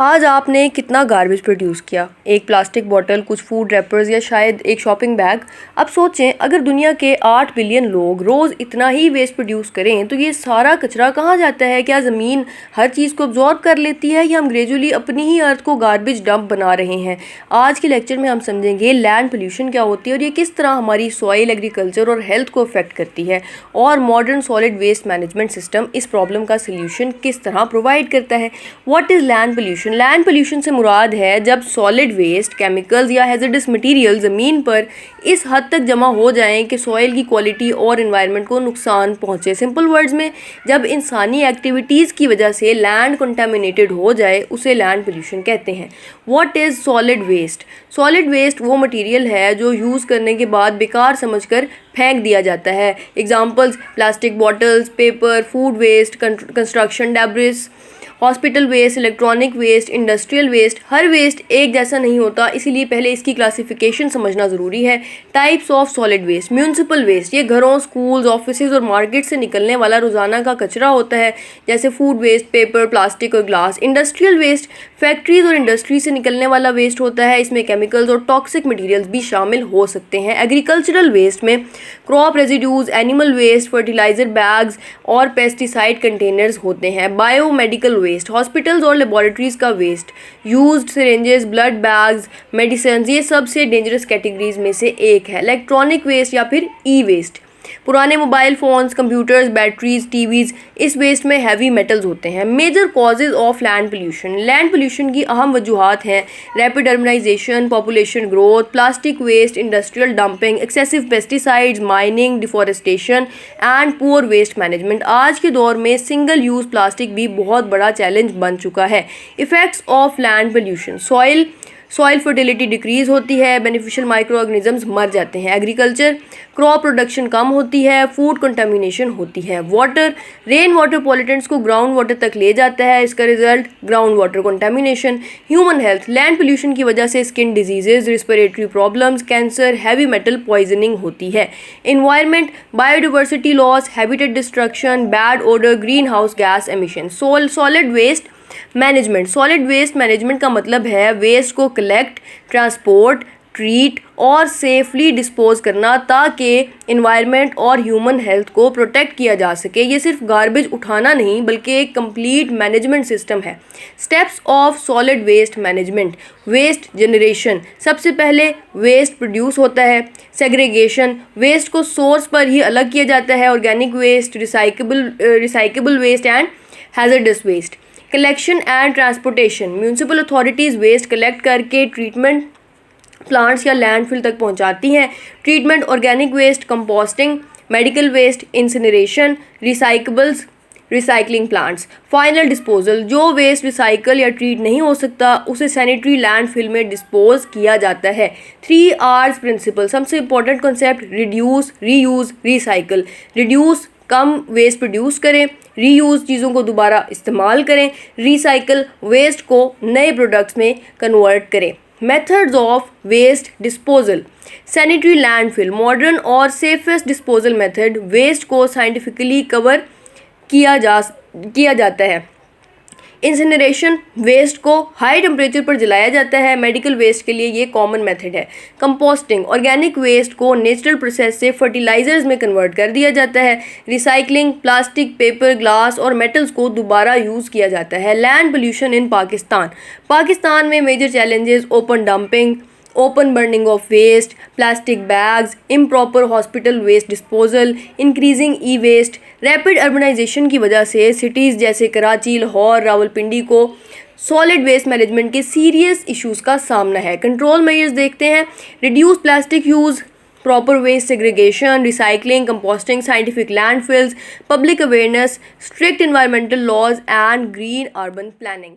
आज आपने कितना गार्बेज प्रोड्यूस किया? एक प्लास्टिक बॉटल, कुछ फूड रैपर्स या शायद एक शॉपिंग बैग। अब सोचें, अगर दुनिया के 8 बिलियन लोग रोज़ इतना ही वेस्ट प्रोड्यूस करें तो ये सारा कचरा कहाँ जाता है? क्या ज़मीन हर चीज़ को अब्जॉर्ब कर लेती है या हम ग्रेजुअली अपनी ही अर्थ को गार्बेज डंप बना रहे हैं? आज के लेक्चर में हम समझेंगे लैंड पोल्यूशन क्या होती है और ये किस तरह हमारी सॉइल, एग्रीकल्चर और हेल्थ को अफेक्ट करती है, और modern solid waste management system इस प्रॉब्लम का सोल्यूशन किस तरह प्रोवाइड करता है। What is land pollution? Land pollution से मुराद है जब सॉलिड वेस्ट, केमिकल्स या हैजर्डस मटेरियल ज़मीन पर इस हद तक जमा हो जाएं कि सॉइल की क्वालिटी और एनवायरनमेंट को नुकसान पहुंचे। सिंपल वर्ड्स में, जब इंसानी एक्टिविटीज़ की वजह से लैंड कंटामिनेटेड हो जाए उसे लैंड पोल्यूशन कहते हैं। What is solid waste? Solid waste वो मटेरियल है जो यूज़ करने के बाद बेकार समझकर फेंक दिया जाता है। Examples: plastic bottles, paper, food waste, construction debris, hospital waste, electronic waste, industrial waste. हर वेस्ट एक जैसा नहीं होता, इसीलिए पहले इसकी क्लासिफिकेशन समझना ज़रूरी है। Types of solid waste: municipal waste, ये घरों, स्कूल्स, ऑफिसेज और मार्केट से निकलने वाला रोज़ाना का कचरा होता है, जैसे फूड वेस्ट, पेपर, प्लास्टिक और ग्लास। इंडस्ट्रियल वेस्ट फैक्ट्रीज और इंडस्ट्री से निकलने वाला वेस्ट होता है, इसमें केमिकल्स और टॉक्सिक मटीरियल्स भी शामिल हो सकते हैं। एग्रीकल्चरल वेस्ट में crop residues, animal waste, fertiliser bags और पेस्टिसाइड कंटेनर्स होते हैं। बायोमेडिकल वेस्ट, हॉस्पिटल्स और लेबोरेटरीज का waste, used syringes, blood bags, medicine, ये सबसे डेंजरस कैटेगरीज में से एक है। इलेक्ट्रॉनिक वेस्ट या फिर ई वेस्ट, पुराने mobile phones, computers, batteries, TVs, इस वेस्ट में हैवी मेटल्स होते हैं। Major causes of land pollution: land pollution की अहम वजूहात हैं rapid urbanisation, population growth, plastic waste, industrial dumping, excessive pesticides, mining, deforestation and poor waste management. आज के दौर में सिंगल यूज़ प्लास्टिक भी बहुत बड़ा चैलेंज बन चुका है। Effects of land pollution: soil fertility decrease होती है, बेनिफिशियल माइक्रो ऑर्गेनिजम्स मर जाते हैं। एग्रीकल्चर, क्रॉप प्रोडक्शन कम होती है, फूड कंटामिनेशन होती है। वाटर, रेन वाटर पॉल्यूटेंट्स को ग्राउंड वाटर तक ले जाता है, इसका result ground water contamination. Human health, land pollution की वजह से skin diseases, respiratory problems, cancer, heavy metal poisoning होती है। Environment, biodiversity loss, habitat destruction, bad odour, green house gas emission. Solid waste management: solid waste management का मतलब है waste को collect, transport, treat और सेफली डिस्पोज करना ताकि environment और ह्यूमन हेल्थ को प्रोटेक्ट किया जा सके। ये सिर्फ गार्बेज उठाना नहीं बल्कि एक कंप्लीट मैनेजमेंट सिस्टम है। Steps of solid waste management: waste generation, सबसे पहले वेस्ट प्रोड्यूस होता है। सेग्रीगेशन, वेस्ट को सोर्स पर ही अलग किया जाता है। Organic waste, recyclable waste and hazardous waste. Collection and transportation, municipal authorities waste collect करके ट्रीटमेंट प्लांट्स या लैंडफिल तक पहुंचाती हैं। Treatment, organic waste, composting, medical waste, incineration, recycling plants. Final disposal, जो वेस्ट रिसाइकल या ट्रीट नहीं हो सकता उसे सैनिटरी लैंडफिल में डिस्पोज किया जाता है। 3 Rs प्रिंसिपल, सबसे important concept: reduce, reuse, recycle. Reduce, कम वेस्ट प्रोड्यूस करें। रीयूज़, चीज़ों को दोबारा इस्तेमाल करें। रिसाइकल, वेस्ट को नए प्रोडक्ट्स में कन्वर्ट करें। Methods of waste disposal: sanitary landfill, modern और सेफेस्ट डिस्पोजल मेथड। वेस्ट को साइंटिफिकली कवर किया जाता है। इंसिनरेशन, वेस्ट को हाई टेम्परेचर पर जलाया जाता है। मेडिकल वेस्ट के लिए ये कॉमन मेथड है। कंपोस्टिंग, ऑर्गेनिक वेस्ट को नेचुरल प्रोसेस से फर्टिलाइजर्स में कन्वर्ट कर दिया जाता है। रिसाइकलिंग, प्लास्टिक, पेपर, ग्लास और मेटल्स को दोबारा यूज़ किया जाता है। लैंड पोल्यूशन इन पाकिस्तान में major challenges: open dumping, open burning of waste, plastic bags, improper hospital waste disposal, increasing e waste. Rapid urbanisation की वजह से सिटीज़ जैसे कराची, लाहौर, रावलपिंडी को सॉलिड वेस्ट मैनेजमेंट के सीरियस इश्यूज़ का सामना है। कंट्रोल मेजर्स देखते हैं: reduce plastic use, proper waste segregation, recycling, composting, scientific landfills, public awareness, strict environmental laws and green urban planning.